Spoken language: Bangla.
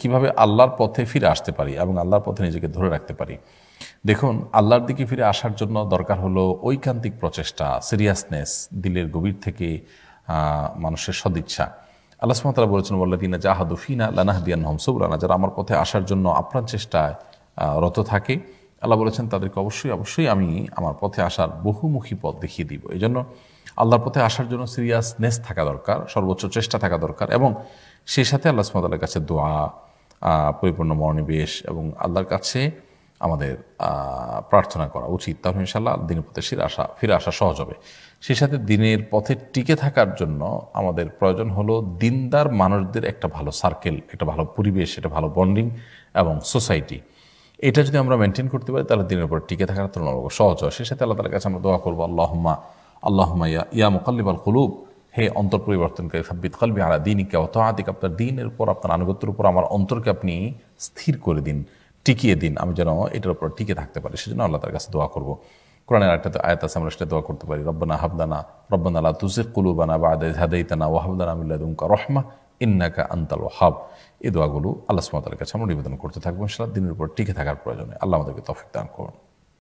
কিভাবে আল্লাহর পথে ফিরে আসতে পারি এবং আল্লাহর পথে নিজেকে ধরে রাখতে পারি। দেখুন, আল্লাহর দিকে ফিরে আসার জন্য দরকার হলো ঐকান্তিক প্রচেষ্টা, সিরিয়াসনেস, দিলের গভীর থেকে মানুষের সদিচ্ছা। আল্লাহ সুবহানাহু ওয়া তাআলা বলেছেন, ওয়াল্লাযীনা জাহাদু ফিনা লানাহদিয়ান্নাহুম সুবুলানা, যারা আমার পথে আসার জন্য আপ্রাণ চেষ্টায় রত থাকে, আল্লাহ বলেছেন তাদেরকে অবশ্যই আমি আমার পথে আসার বহুমুখী পথ দেখিয়ে দিব। এই জন্য আল্লাহর পথে আসার জন্য সিরিয়াসনেস থাকা দরকার, সর্বোচ্চ চেষ্টা থাকা দরকার, এবং সেই সাথে আল্লাহ সুবহানাহু ওয়া তাআলার কাছে দোয়া, পরিপূর্ণ মনোনিবেশ এবং আল্লাহর কাছে আমাদের প্রার্থনা করা উচিত। তাহলে ইনশাআল্লাহ দিনের পথে ফিরে আসা সহজ হবে। সেই সাথে দিনের পথে টিকে থাকার জন্য আমাদের প্রয়োজন হলো দিনদার মানুষদের একটা ভালো সার্কেল, একটা ভালো পরিবেশ, একটা ভালো বন্ডিং এবং সোসাইটি। এটা যদি আমরা মেনটেন করতে পারি তাহলে দিনের পর টিকে থাকার তুলনামূলক সহজ হয়। সেই সাথে আল্লাহ তাআলার কাছে আমরা দোয়া করবো, আল্লাহুম্মা ইয়া মুকাল্লিবাল কুলুব, হে অন্তর পরিবর্তনকারী, সাব্বিত কলবি আলা দীনিকা ওয়া তাআতিকা, আপনার দ্বীনের উপর, আপনার আনুগত্যের উপর আমার অন্তরকে আপনি স্থির করে দিন, টিকিয়ে দিন, আমি যেন এটার উপর টিকে থাকতে পারি। সেজন্য আল্লাহ তার কাছে দোয়া করব। কোরআনের একটা আয়াত আছে, আমরা সেটা দোয়া করতে পারি, রব্বানা লা তুযিগ কুলুবানা বা'দা ইয হাদাইতানা ওয়া হাব লানা মিন লাদুনকা রাহমা ইন্নাকা আনতাল ওয়াহ্হাব। এই দোয়াগুলো আল্লাহ সুবহানাহু ওয়া তাআলার কাছে আমরা নিবেদন করতে থাকবো ইনশাআল্লাহ, দিনের উপর টিকে থাকার প্রয়োজনে। আল্লাহ আমাদেরকে তৌফিক দান করুন।